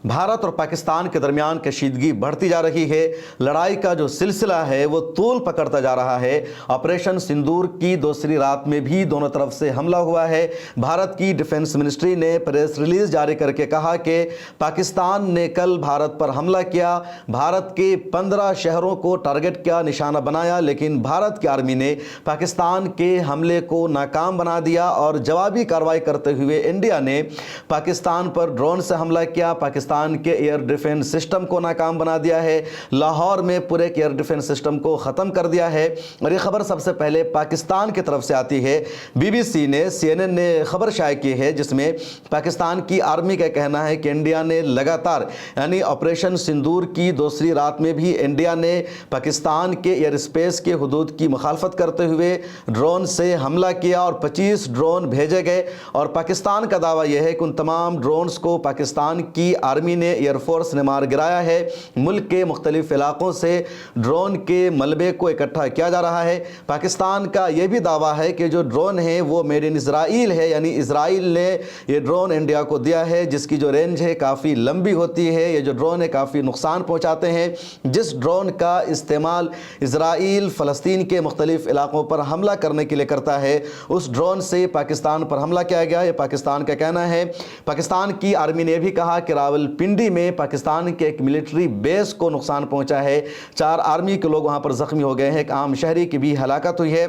भारत और पाकिस्तान के दरमियान कशीदगी बढ़ती जा रही है। लड़ाई का जो सिलसिला है वो तूल पकड़ता जा रहा है। ऑपरेशन सिंदूर की दूसरी रात में भी दोनों तरफ से हमला हुआ है। भारत की डिफेंस मिनिस्ट्री ने प्रेस रिलीज जारी करके कहा कि पाकिस्तान ने कल भारत पर हमला किया, भारत के 15 शहरों को टारगेट किया, निशाना बनाया, लेकिन भारत की आर्मी ने पाकिस्तान के हमले को नाकाम बना दिया और जवाबी कार्रवाई करते हुए इंडिया ने पाकिस्तान पर ड्रोन से हमला किया, पाकिस्तान के एयर डिफेंस सिस्टम को नाकाम बना दिया है, लाहौर में पूरे एयर डिफेंस सिस्टम को ख़त्म कर दिया है। और ये खबर सबसे पहले पाकिस्तान की तरफ से आती है। BBC ने, CNN ने खबर शाये की है जिसमें पाकिस्तान की आर्मी का कहना है कि इंडिया ने लगातार यानी ऑपरेशन सिंदूर की दूसरी रात में भी इंडिया ने पाकिस्तान के एयर स्पेस के हुदूद की मुखालफत करते हुए ड्रोन से हमला किया और 25 ड्रोन भेजे गए। और पाकिस्तान का दावा यह है कि उन तमाम ड्रोन्स को पाकिस्तान की आर्मी ने, एयरफोर्स ने मार गिराया है। मुल्क के मुख्तलिफ इलाकों से ड्रोन के मलबे को इकट्ठा किया जा रहा है। पाकिस्तान का यह भी दावा है कि जो ड्रोन है वो मेड इन इजराइल है, यानी इजराइल ने ये ड्रोन इंडिया को दिया है, जिसकी जो रेंज है काफ़ी लंबी होती है। ये जो ड्रोन है काफ़ी नुकसान पहुँचाते हैं। जिस ड्रोन का इस्तेमाल इजराइल फ़लस्तीन के मुख्तलिफ इलाकों पर हमला करने के लिए करता है, उस ड्रोन से पाकिस्तान पर हमला किया गया। ये पाकिस्तान का कहना है। पाकिस्तान की आर्मी ने भी कहा कि रावलपिंडी में पाकिस्तान के एक मिलिट्री बेस को नुकसान पहुंचा है, 4 आर्मी के लोग वहां पर जख्मी हो गए हैं, एक आम शहरी की भी हलाकत हुई है।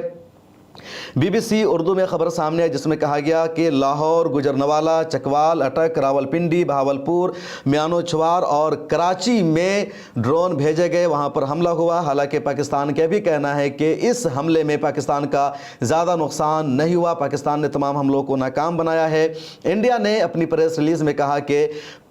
BBC उर्दू में खबर सामने है जिसमें कहा गया कि लाहौर, गुजरनवाला, चकवाल, अटक, रावलपिंडी, बहावलपुर, म्यानो छुआर और कराची में ड्रोन भेजे गए, वहां पर हमला हुआ। हालांकि पाकिस्तान का भी कहना है कि इस हमले में पाकिस्तान का ज़्यादा नुकसान नहीं हुआ, पाकिस्तान ने तमाम हमलों को नाकाम बनाया है। इंडिया ने अपनी प्रेस रिलीज में कहा कि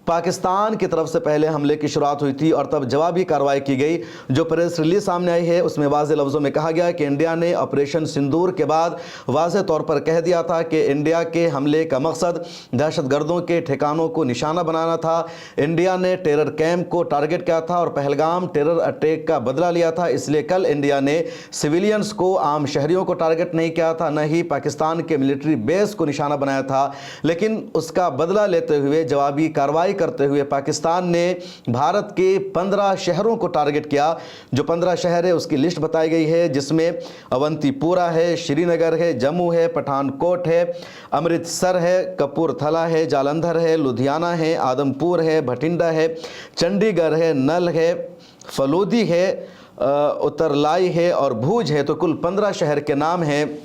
पाकिस्तान की तरफ से पहले हमले की शुरुआत हुई थी और तब जवाबी कार्रवाई की गई। जो प्रेस रिलीज सामने आई है उसमें वाज़े लफ्ज़ों में कहा गया कि इंडिया ने ऑपरेशन सिंदूर के बाद वाज़े तौर पर कह दिया था कि इंडिया के हमले का मकसद दहशतगर्दों के ठिकानों को निशाना बनाना था। इंडिया ने टेरर कैंप को टारगेट किया था और पहलगाम टेरर अटैक का बदला लिया था। इसलिए कल इंडिया ने सिविलियंस को, आम शहरियों को टारगेट नहीं किया था, न ही पाकिस्तान के मिलिट्री बेस को निशाना बनाया था, लेकिन उसका बदला लेते हुए जवाबी कार्रवाई करते हुए पाकिस्तान ने भारत के 15 शहरों को टारगेट किया। जो 15 शहर है उसकी लिस्ट बताई गई है, जिसमें अवंतीपुरा है, श्रीनगर है, जम्मू है, पठानकोट है, अमृतसर है, कपूरथला है, जालंधर है, लुधियाना है, आदमपुर है, भटिंडा है, चंडीगढ़ है, नल है, फलूदी है, उत्तरलाई है और भूज है। तो कुल 15 शहर के नाम हैं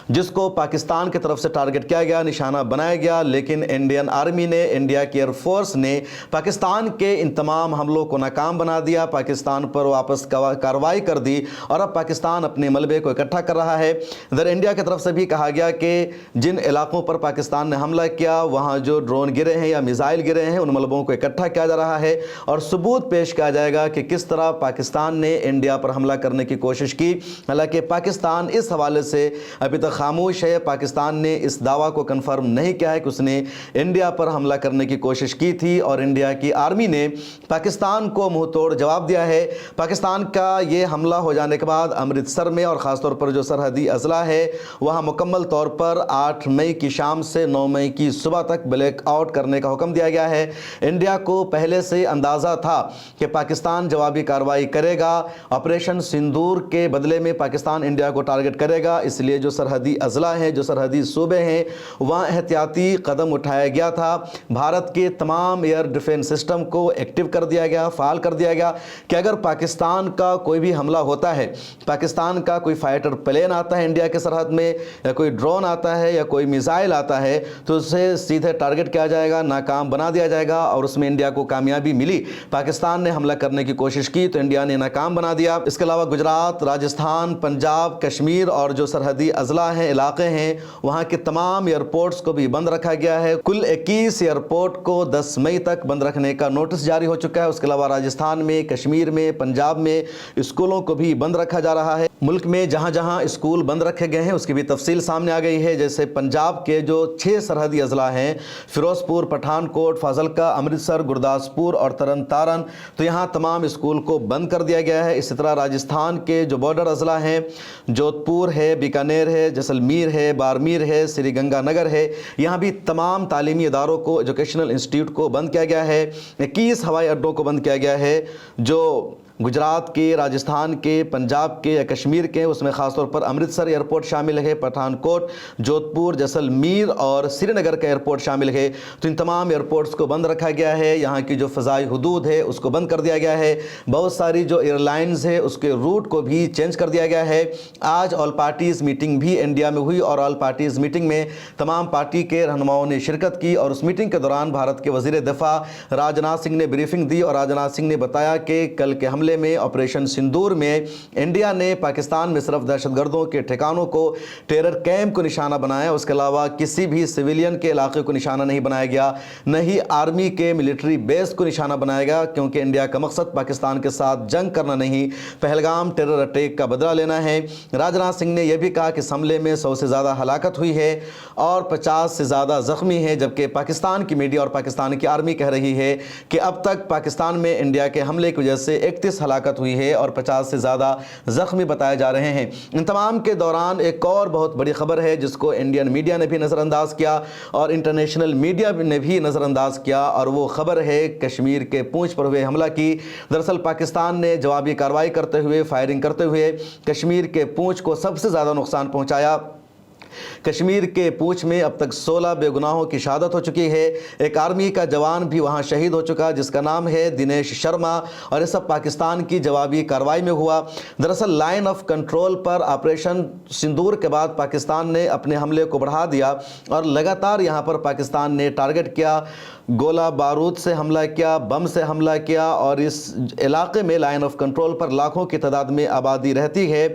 जिसको पाकिस्तान की तरफ से टारगेट किया गया, निशाना बनाया गया। लेकिन इंडियन आर्मी ने, इंडिया की एयरफोर्स ने पाकिस्तान के इन तमाम हमलों को नाकाम बना दिया, पाकिस्तान पर वापस कार्रवाई कर दी और अब पाकिस्तान अपने मलबे को इकट्ठा कर रहा है। इधर इंडिया की तरफ से भी कहा गया कि जिन इलाकों पर पाकिस्तान ने हमला किया वहाँ जो ड्रोन गिरे हैं या मिसाइल गिरे हैं उन मलबों को इकट्ठा किया जा रहा है और सबूत पेश किया जाएगा कि किस तरह पाकिस्तान ने इंडिया पर हमला करने की कोशिश की। हालांकि पाकिस्तान इस हवाले से अभी तक खामोश है। पाकिस्तान ने इस दावा को कंफर्म नहीं किया है कि उसने इंडिया पर हमला करने की कोशिश की थी और इंडिया की आर्मी ने पाकिस्तान को मुंह तोड़ जवाब दिया है। पाकिस्तान का ये हमला हो जाने के बाद अमृतसर में और ख़ासतौर पर जो सरहदी अजला है वहाँ मुकम्मल तौर पर 8 मई की शाम से 9 मई की सुबह तक ब्लैक आउट करने का हुक्म दिया गया है। इंडिया को पहले से अंदाज़ा था कि पाकिस्तान जवाबी कार्रवाई करेगा, ऑपरेशन सिंदूर के बदले में पाकिस्तान इंडिया को टारगेट करेगा, इसलिए जो सरहदी अजला हैं, जो सरहदी सूबे हैं, वहाँ एहतियाती कदम उठाया गया था। भारत के तमाम एयर डिफेंस सिस्टम को एक्टिव कर दिया गया, फाल कर दिया गया कि अगर पाकिस्तान का कोई भी हमला होता है, पाकिस्तान का कोई फाइटर प्लेन आता है इंडिया के सरहद में या कोई ड्रोन आता है या कोई मिसाइल आता है तो उसे सीधे टारगेट किया जाएगा, नाकाम बना दिया जाएगा। और उसमें इंडिया को कामयाबी मिली। पाकिस्तान ने हमला करने की कोशिश की तो इंडिया ने नाकाम बना दिया। इसके अलावा गुजरात, राजस्थान, पंजाब, कश्मीर और जो सरहदी अजला हैं, इलाके हैं, वहाँ के तमाम एयरपोर्ट्स को भी बंद रखा गया है। कुल 21 एयरपोर्ट को 10 मई तक बंद रखने का नोटिस जारी हो चुका है। उसके अलावा राजस्थान में, कश्मीर में, पंजाब में स्कूलों को भी बंद रखा जा रहा है। मुल्क में जहाँ जहाँ स्कूल बंद रखे गए हैं उसकी भी तफसील सामने आ गई है। जैसे पंजाब के जो 6 सरहदी अजला हैं, फिरोजपुर, पठानकोट, फाजिलका, अमृतसर, गुरदासपुर और तरन तारन, तो यहाँ तमाम स्कूल को बंद कर दिया गया है। इसी तरह राजस्थान के जो बॉर्डर अजला हैं, जोधपुर है, बीकानेर है, जैसलमेर है, बाड़मेर है, श्री गंगानगर है, यहाँ भी तमाम तालीमी इदारों को, एजुकेशनल इंस्टीट्यूट को बंद किया गया है। 21 हवाई अड्डों को बंद किया गया है जो गुजरात के, राजस्थान के, पंजाब के या कश्मीर के, उसमें ख़ासतौर पर अमृतसर एयरपोर्ट शामिल है, पठानकोट, जोधपुर, जैसलमेर और श्रीनगर का एयरपोर्ट शामिल है। तो इन तमाम एयरपोर्ट्स को बंद रखा गया है। यहाँ की जो फ़ज़ाई हुदूद है उसको बंद कर दिया गया है। बहुत सारी जो एयरलाइंस है उसके रूट को भी चेंज कर दिया गया है। आज ऑल पार्टीज़ मीटिंग भी इंडिया में हुई और ऑल पार्टीज़ मीटिंग में तमाम पार्टी के रहनुमाओं ने शिरकत की और उस मीटिंग के दौरान भारत के वज़ीर दिफ़ा राजनाथ सिंह ने ब्रीफिंग दी और राजनाथ सिंह ने बताया कि कल के हमले में, ऑपरेशन सिंदूर में, इंडिया ने पाकिस्तान में सिर्फ दहशतगर्दों के ठिकानों को, टेरर कैंप को निशाना बनाया। उसके अलावा किसी भी सिविलियन के इलाके को निशाना नहीं बनाया गया, न ही आर्मी के मिलिट्री बेस को निशाना बनाया गया, क्योंकि इंडिया का मकसद पाकिस्तान के साथ जंग करना नहीं, पहलगाम टेरर अटैक का बदला लेना है। राजनाथ सिंह ने यह भी कहा कि इस हमले में 100 से ज़्यादा हलाकत हुई है और 50 से ज़्यादा ज़ख्मी हैं, जबकि पाकिस्तान की मीडिया और पाकिस्तान की आर्मी कह रही है कि अब तक पाकिस्तान में इंडिया के हमले की वजह से 31 हलाकत हुई है और 50 से ज़्यादा ज़ख्मी बताए जा रहे हैं। इन तमाम के दौरान एक और बहुत बड़ी खबर है जिसको इंडियन मीडिया ने भी नज़रअंदाज किया और इंटरनेशनल मीडिया ने भी नज़रअंदाज किया, और वो खबर है कश्मीर के पूंछ पर हुए हमला की। दरअसल पाकिस्तान ने जवाबी कार्रवाई करते हुए, फायरिंग करते हुए कश्मीर के पूंछ को सबसे ज़्यादा नुकसान पहुँचाया। कश्मीर के पूंछ में अब तक 16 बेगुनाहों की शहादत हो चुकी है। एक आर्मी का जवान भी वहां शहीद हो चुका जिसका नाम है दिनेश शर्मा, और ये सब पाकिस्तान की जवाबी कार्रवाई में हुआ। दरअसल लाइन ऑफ कंट्रोल पर ऑपरेशन सिंदूर के बाद पाकिस्तान ने अपने हमले को बढ़ा दिया और लगातार यहां पर पाकिस्तान ने टारगेट किया, गोला बारूद से हमला किया, बम से हमला किया, और इस इलाके में लाइन ऑफ कंट्रोल पर लाखों की तादाद में आबादी रहती है।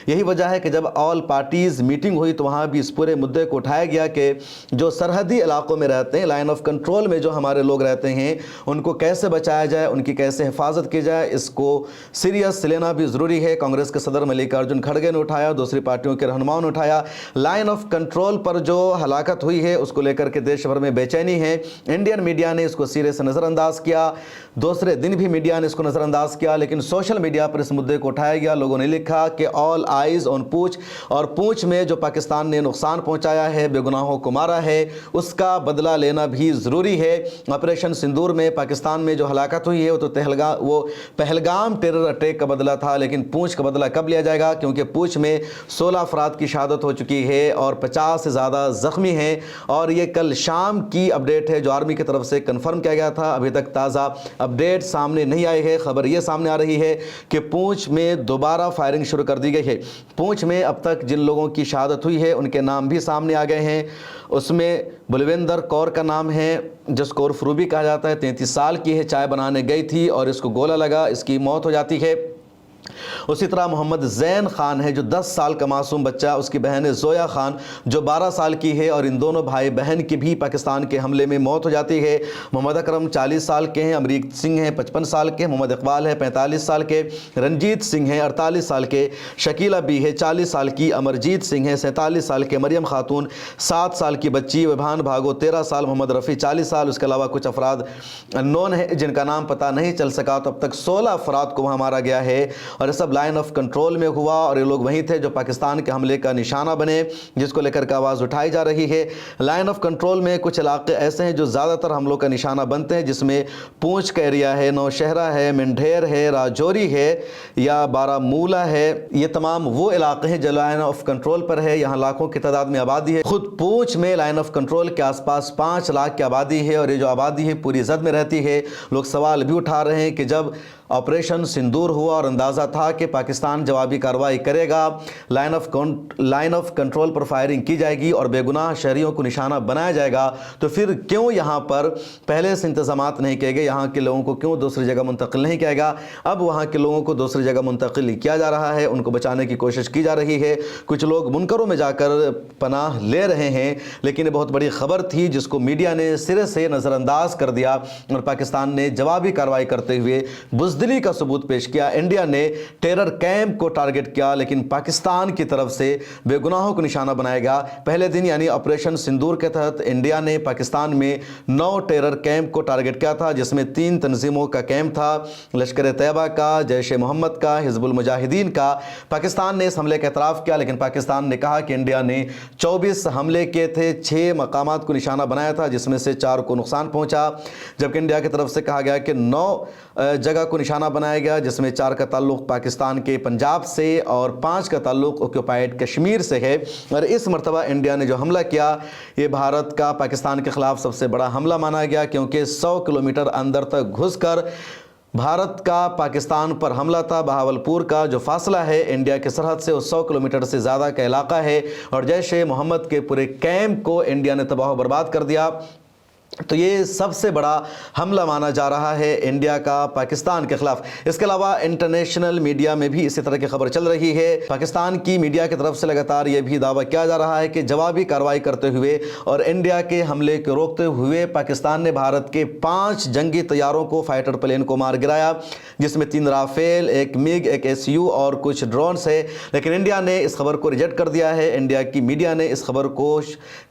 यही वजह है कि जब ऑल पार्टीज़ मीटिंग हुई तो वहाँ भी इस पूरे मुद्दे को उठाया गया कि जो सरहदी इलाकों में रहते हैं, लाइन ऑफ कंट्रोल में जो हमारे लोग रहते हैं, उनको कैसे बचाया जाए, उनकी कैसे हिफाजत की जाए, इसको सीरियस लेना भी ज़रूरी है। कांग्रेस के सदर मल्लिकार्जुन खड़गे ने उठाया, दूसरी पार्टियों के रहनुमाओं ने उठाया। लाइन ऑफ कंट्रोल पर जो हलाकत हुई है उसको लेकर के देश भर में बेचैनी है। इंडियन मीडिया ने इसको सिरे से नज़रअंदाज किया, दूसरे दिन भी मीडिया ने इसको नज़रअंदाज किया, लेकिन सोशल मीडिया पर इस मुद्दे को उठाया गया। लोगों ने लिखा कि ऑल आइज़ ऑन पूंछ, और पूंछ में जो पाकिस्तान ने नुकसान पहुंचाया है, बेगुनाहों को मारा है, उसका बदला लेना भी ज़रूरी है। ऑपरेशन सिंदूर में पाकिस्तान में जो हलाकत हुई है वो पहलगाम टेरर अटैक का बदला था, लेकिन पूंछ का बदला कब लिया जाएगा, क्योंकि पूंछ में 16 अफराद की शहादत हो चुकी है और 50 से ज़्यादा ज़ख्मी हैं। और ये कल शाम की अपडेट है जो आर्मी की तरफ से कंफर्म किया गया था। अभी तक ताज़ा अपडेट सामने नहीं आई है। खबर ये सामने आ रही है कि पूंछ में दोबारा फायरिंग शुरू कर दी गई है। पूंछ में अब तक जिन लोगों की शहादत हुई है उनके नाम भी सामने आ गए हैं। उसमें बलविंदर कौर का नाम है, जिसको उर्फ रूबी कहा जाता है, 33 साल की है, चाय बनाने गई थी और इसको गोला लगा, इसकी मौत हो जाती है। उसी तरह मोहम्मद जैन खान है जो 10 साल का मासूम बच्चा, उसकी बहन है जोया खान जो 12 साल की है, और इन दोनों भाई बहन की भी पाकिस्तान के हमले में मौत हो जाती है। मोहम्मद अकरम 40 साल के हैं, अमरीक सिंह हैं 55 साल के, मोहम्मद इकबाल है 45 साल के, रंजीत सिंह हैं 48 साल के, शकीला बी है 40 साल की, अमरजीत सिंह है 47 साल के, मरियम खातून 7 साल की बच्ची, विभान भागो 13 साल, मोहम्मद रफ़ी 40 साल। उसके अलावा कुछ अफराद अननोन है जिनका नाम पता नहीं चल सका। तो अब तक 16 अफराद को वहाँ मारा गया है और ये सब लाइन ऑफ कंट्रोल में हुआ, और ये लोग वहीं थे जो पाकिस्तान के हमले का निशाना बने, जिसको लेकर के आवाज़ उठाई जा रही है। लाइन ऑफ कंट्रोल में कुछ इलाके ऐसे हैं जो ज़्यादातर हमलों का निशाना बनते हैं, जिसमें पूंछ का एरिया है, नौशहरा है, मंढेर है, राजौरी है या बारामूला है। ये तमाम वो इलाके हैं जो लाइन ऑफ कंट्रोल पर है। यहाँ लाखों की तादाद में आबादी है। खुद पूंछ में लाइन ऑफ कंट्रोल के आसपास 5 लाख की आबादी है, और ये जो आबादी है पूरी जद में रहती है। लोग सवाल भी उठा रहे हैं कि जब ऑपरेशन सिंदूर हुआ और अंदाज़ा था कि पाकिस्तान जवाबी कार्रवाई करेगा, लाइन ऑफ कंट्रोल पर फायरिंग की जाएगी और बेगुनाह शहरियों को निशाना बनाया जाएगा, तो फिर क्यों यहाँ पर पहले से इंतजामात नहीं किए गए? यहाँ के लोगों को क्यों दूसरी जगह मुंतकिल नहीं किया गया? अब वहाँ के लोगों को दूसरी जगह मुंतकिल किया जा रहा है, उनको बचाने की कोशिश की जा रही है। कुछ लोग मुनकरों में जाकर पनाह ले रहे हैं, लेकिन ये बहुत बड़ी खबर थी जिसको मीडिया ने सिरे से नज़रअंदाज कर दिया और पाकिस्तान ने जवाबी कार्रवाई करते हुए बुज़दिल بزدلی کا ثبوت پیش کیا۔ انڈیا نے ٹیرر کیمپ کو ٹارگٹ کیا، لیکن پاکستان کی طرف سے بے گناہوں کو نشانہ بنایا گیا۔ پہلے دن یعنی آپریشن سندور کے تحت انڈیا نے پاکستان میں 9 ٹیرر کیمپ کو ٹارگٹ کیا تھا، جس میں 3 تنظیموں کا کیمپ تھا، لشکر طیبہ کا، جیش محمد کا، حزب المجاہدین کا۔ پاکستان نے اس حملے کا اعتراف کیا، لیکن پاکستان نے کہا کہ انڈیا نے 24 حملے کیے تھے، 6 مقامات کو نشانہ بنایا تھا، جس میں سے 4 کو نقصان پہنچا، جبکہ انڈیا کی طرف سے کہا گیا کہ 9 جگہ کو نشانہ بنایا گیا، جس میں 4 کا تعلق پاکستان کے پنجاب سے اور 5 کا تعلق آکوپائیڈ کشمیر سے ہے۔ اور اس مرتبہ انڈیا نے جو حملہ کیا، یہ بھارت کا پاکستان کے خلاف سب سے بڑا حملہ مانا گیا، کیونکہ 100 کلومیٹر اندر تک گھس کر بھارت کا پاکستان پر حملہ تھا۔ بہاولپور کا جو فاصلہ ہے انڈیا کی سرحد سے، اس 100 کلومیٹر سے زیادہ کا علاقہ ہے، اور جیش محمد کے پورے کیمپ کو انڈیا نے تباہ و برباد کر دیا۔ تو یہ سب سے بڑا حملہ مانا جا رہا ہے انڈیا کا پاکستان کے خلاف۔ اس کے علاوہ انٹرنیشنل میڈیا میں بھی اسی طرح کی خبر چل رہی ہے۔ پاکستان کی میڈیا کی طرف سے لگاتار یہ بھی دعویٰ کیا جا رہا ہے کہ جوابی کارروائی کرتے ہوئے اور انڈیا کے حملے کو روکتے ہوئے پاکستان نے بھارت کے 5 جنگی طیاروں کو، فائٹر پلین کو مار گرایا، جس میں 3 رافیل، 1 میگ، 1 SU اور کچھ ڈرونز ہے۔ لیکن انڈیا نے اس خبر کو ریجیکٹ کر دیا ہے۔ انڈیا کی میڈیا نے اس خبر کو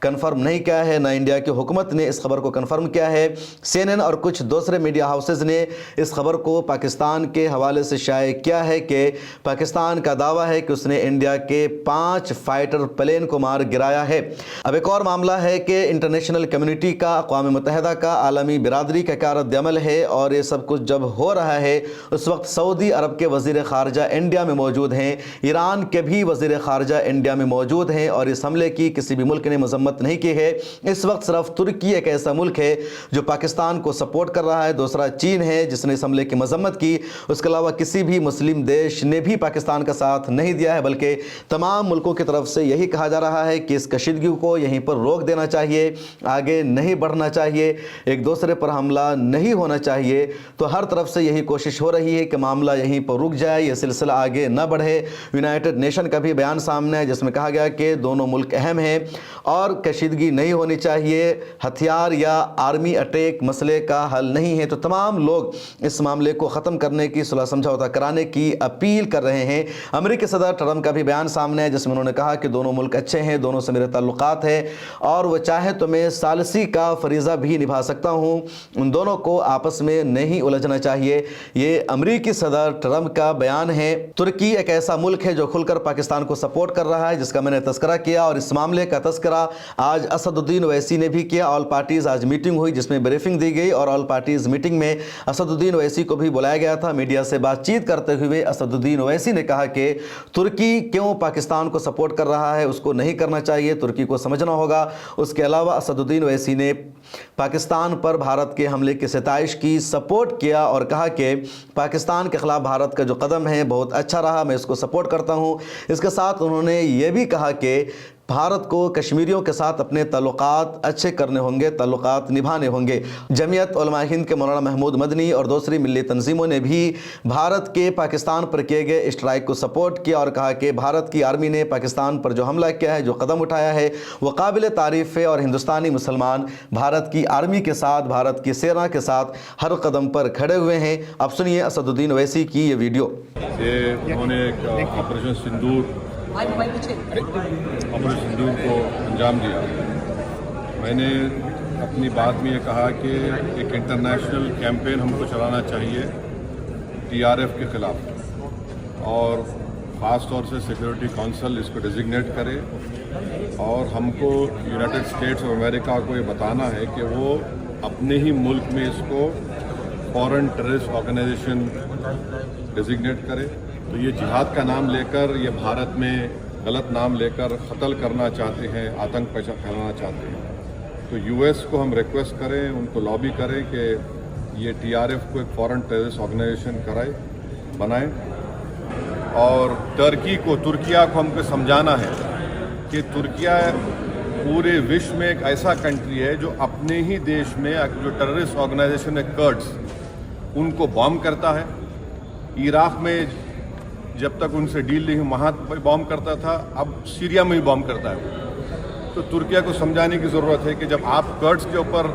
کنفرم نہیں کیا ہے، نہ انڈیا کی حکومت نے اس خبر کو کنفرم کیا ہے۔ CNN اور کچھ دوسرے میڈیا ہاؤسز نے اس خبر کو پاکستان کے حوالے سے شائع کیا ہے کہ پاکستان کا دعویٰ ہے کہ اس نے انڈیا کے 5 فائٹر پلین کو مار گرایا ہے۔ اب ایک اور معاملہ ہے کہ انٹرنیشنل کمیونٹی کا، اقوام متحدہ کا، عالمی برادری کا کیا رد عمل ہے، اور یہ سب کچھ جب ہو رہا ہے اس وقت سعودی عرب کے وزیر خارجہ انڈیا میں موجود ہیں، ایران کے بھی وزیر خارجہ انڈیا میں موجود ہیں، اور اس حملے کی کسی بھی ملک نے مذمت نہیں کی ہے۔ اس وقت صرف ترکی ایک ایسا ملک ہے جو پاکستان کو سپورٹ کر رہا ہے، دوسرا چین ہے جس نے اس حملے کی مذمت کی۔ اس کے علاوہ کسی بھی مسلم دیش نے بھی پاکستان کا ساتھ نہیں دیا ہے، بلکہ تمام ملکوں کی طرف سے یہی کہا جا رہا ہے کہ اس کشیدگی کو یہیں پر روک دینا چاہیے، آگے نہیں بڑھنا چاہیے، ایک دوسرے پر حملہ نہیں ہونا چاہیے۔ تو ہر طرف سے یہی کوشش ہو رہی ہے کہ معاملہ یہیں پر رک جائے، یہ سلسلہ آگے نہ بڑھے۔ یونائٹڈ نیشن کا بھی بیان سامنے ہے جس میں کہا گیا کہ دونوں ملک اہم ہیں اور کشیدگی نہیں ہونی چاہیے، ہتھیار یا آرمی اٹیک مسئلے کا حل نہیں ہے۔ تو تمام لوگ اس معاملے کو ختم کرنے کی، صلح سمجھوتا کرانے کی اپیل کر رہے ہیں۔ امریکی صدر ٹرمپ کا بھی بیان سامنے ہے جس میں انہوں نے کہا کہ دونوں ملک اچھے ہیں، دونوں سے میرے تعلقات ہیں، اور وہ چاہے تو میں ثالثی کا فریضہ بھی نبھا سکتا ہوں، ان دونوں کو آپس میں نہیں الجھنا چاہیے۔ یہ امریکی صدر ٹرمپ کا بیان ہے۔ ترکی ایک ایسا ملک ہے جو کھل کر پاکستان کو سپورٹ کر رہا ہے، جس کا میں نے تذکرہ کیا، اور اس معاملے کا تذکرہ آج اسد الدین اویسی نے بھی کیا۔ آل پارٹیز آج میٹنگ ہوئی جس میں بریفنگ دی گئی، اور آل پارٹیز میٹنگ میں اسد الدین اویسی کو بھی بلایا گیا تھا۔ میڈیا سے بات چیت کرتے ہوئے اسد الدین اویسی نے کہا کہ ترکی کیوں پاکستان کو سپورٹ کر رہا ہے، اس کو نہیں کرنا چاہیے، ترکی کو سمجھنا ہوگا۔ اس کے علاوہ اسد الدین اویسی نے پاکستان پر بھارت کے حملے کی ستائش کی، سپورٹ کیا، اور کہا کہ پاکستان کے خلاف بھارت کا جو قدم ہے بہت اچھا رہا، میں اس کو سپورٹ کرتا ہوں۔ اس کے ساتھ انہوں نے یہ بھی کہا کہ بھارت کو کشمیریوں کے ساتھ اپنے تعلقات اچھے کرنے ہوں گے، تعلقات نبھانے ہوں گے۔ جمعیت علماء ہند کے مولانا محمود مدنی اور دوسری ملی تنظیموں نے بھی بھارت کے پاکستان پر کیے گئے اسٹرائک کو سپورٹ کیا، اور کہا کہ بھارت کی آرمی نے پاکستان پر جو حملہ کیا ہے، جو قدم اٹھایا ہے، وہ قابل تعریف ہے، اور ہندوستانی مسلمان بھارت کی آرمی کے ساتھ، بھارت کی سینا کے ساتھ ہر قدم پر کھڑے ہوئے ہیں۔ اب سنیے اسد الدین اویسی کی یہ ویڈیو۔ انہوں نے آپریشن سندور کو انجام دیا۔ میں نے اپنی بات میں یہ کہا کہ ایک انٹرنیشنل کیمپین ہم کو چلانا چاہیے TRF کے خلاف، اور خاص طور سے سیکورٹی کونسل اس کو ڈیزگنیٹ کرے، اور ہم کو یونائٹڈ اسٹیٹس آف امریکہ کو یہ بتانا ہے کہ وہ اپنے ہی ملک میں اس کو فورن ٹیررسٹ آرگنائزیشن ڈیزگنیٹ کرے۔ تو یہ جہاد کا نام لے کر، یہ بھارت میں غلط نام لے کر قتل کرنا چاہتے ہیں، آتنک پھیلانا چاہتے ہیں۔ تو US کو ہم ریکویسٹ کریں، ان کو لابی کریں کہ یہ TRF کو ایک فورن ٹیررسٹ آرگنائزیشن بنائیں، اور ترکی کو ہم کو سمجھانا ہے کہ ترکیہ پورے وشو میں ایک ایسا کنٹری ہے جو اپنے ہی دیش میں جو ٹیررسٹ آرگنائزیشن ہے کرڈز، ان کو بام کرتا ہے۔ عراق میں جب تک ان سے ڈیل نہیں وہاں بام کرتا تھا، اب سیریا میں بھی بام کرتا ہے۔ تو ترکیہ کو سمجھانے کی ضرورت ہے کہ جب آپ کرڈز کے اوپر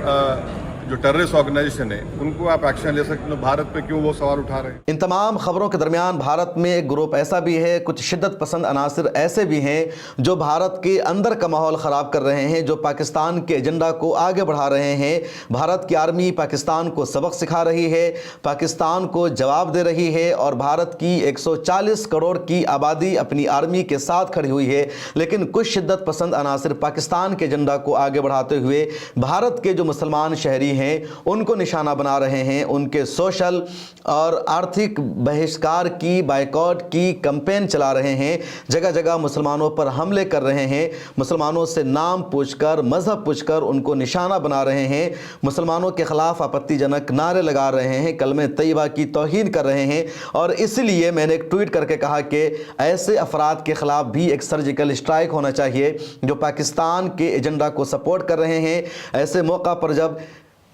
जो टेररिस्ट ऑर्गेनाइजेशन है उनको आप एक्शन ले सकते हो, भारत पे क्यों वो सवाल उठा रहे हैं। इन तमाम खबरों के दरमियान भारत में एक ग्रुप ऐसा भी है, कुछ शिद्दत पसंद अनासिर ऐसे भी हैं जो भारत के अंदर का माहौल ख़राब कर रहे हैं, जो पाकिस्तान के एजेंडा को आगे बढ़ा रहे हैं। भारत की आर्मी पाकिस्तान को सबक सिखा रही है, पाकिस्तान को जवाब दे रही है और भारत की 140 करोड़ की आबादी अपनी आर्मी के साथ खड़ी हुई है। लेकिन कुछ शिद्दत पसंद अनासिर पाकिस्तान के एजेंडा को आगे बढ़ाते हुए भारत के जो मुसलमान शहरी हैं उनको निशाना बना रहे हैं, उनके सोशल और आर्थिक बहिष्कार की, बायकॉट की कैंपेन चला रहे हैं, जगह जगह मुसलमानों पर हमले कर रहे हैं, मुसलमानों से नाम पूछकर, मजहब पूछकर उनको निशाना बना रहे हैं, मुसलमानों के खिलाफ आपत्तिजनक नारे लगा रहे हैं, कलमे तैयबा की तौहीन कर रहे हैं। और इसलिए मैंने एक ट्वीट करके कहा कि ऐसे अफराद के खिलाफ भी एक सर्जिकल स्ट्राइक होना चाहिए जो पाकिस्तान के एजेंडा को सपोर्ट कर रहे हैं। ऐसे मौका पर जब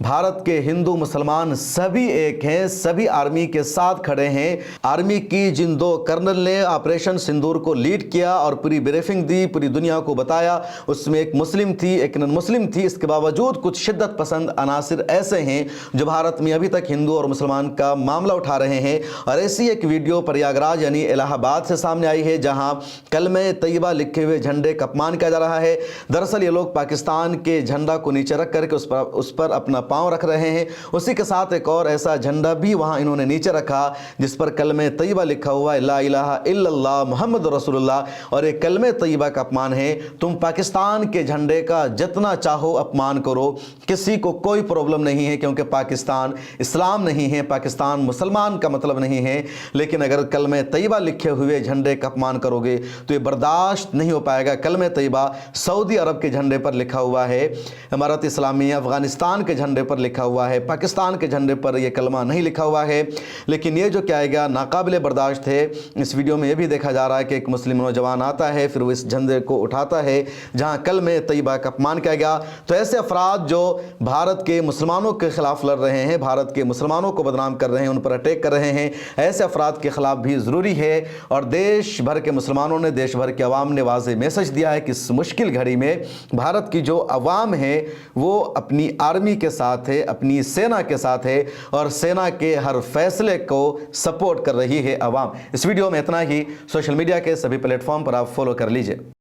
भारत के हिंदू मुसलमान सभी एक हैं, सभी आर्मी के साथ खड़े हैं। आर्मी की जिन 2 कर्नल ने ऑपरेशन सिंदूर को लीड किया और पूरी ब्रीफिंग दी, पूरी दुनिया को बताया, उसमें एक मुस्लिम थी, एक नॉन मुस्लिम थी। इसके बावजूद कुछ शिद्दत पसंद अनासिर ऐसे हैं जो भारत में अभी तक हिंदू और मुसलमान का मामला उठा रहे हैं। और ऐसी एक वीडियो प्रयागराज यानी इलाहाबाद से सामने आई है जहाँ कलमे तैयबा लिखे हुए झंडे का अपमान किया जा रहा है। दरअसल ये लोग पाकिस्तान के झंडा को नीचे रख करके उस पर अपना पांव रख रहे हैं। उसी के साथ एक और ऐसा झंडा भी वहां इन्होंने नीचे रखा जिस पर कलमे तैयबा लिखा हुआ है, ला इलाहा इल्लल्लाह मुहम्मद रसूलुल्लाह। और एक कलमे तैयबा का अपमान है। तुम पाकिस्तान के झंडे का जितना चाहो अपमान करो, किसी को कोई प्रॉब्लम नहीं है, क्योंकि पाकिस्तान इस्लाम नहीं है, पाकिस्तान मुसलमान का मतलब नहीं है। लेकिन अगर कलमे तैयबा लिखे हुए झंडे का अपमान करोगे तो ये बर्दाश्त नहीं हो पाएगा। कलमे तैयबा सऊदी अरब के झंडे पर लिखा हुआ है, इमारत इस्लामिया अफगानिस्तान के झंडे पर लिखा हुआ है, पाकिस्तान के झंडे पर यह कलमा नहीं लिखा हुआ है। लेकिन ये जो क्या गया नाकाबिले बर्दाश्त है। इस वीडियो में यह भी देखा जा रहा है कि एक मुस्लिम नौजवान आता है, फिर वो इस झंडे को उठाता है जहां कलमे तैयबा का अपमान किया गया। तो ऐसे अफराद जो भारत के मुसलमानों के खिलाफ लड़ रहे हैं, भारत के मुसलमानों को बदनाम कर रहे हैं, उन पर अटैक कर रहे हैं, ऐसे अफराद के खिलाफ भी ज़रूरी है। और देश भर के मुसलमानों ने, देश भर के अवाम ने वाज़ेह मैसेज दिया है कि इस मुश्किल घड़ी में भारत की जो अवाम है वो अपनी आर्मी के साथ है, अपनी सेना के साथ है और सेना के हर फैसले को सपोर्ट कर रही है अवाम। इस वीडियो में इतना ही। सोशल मीडिया के सभी प्लेटफॉर्म पर आप फॉलो कर लीजिए।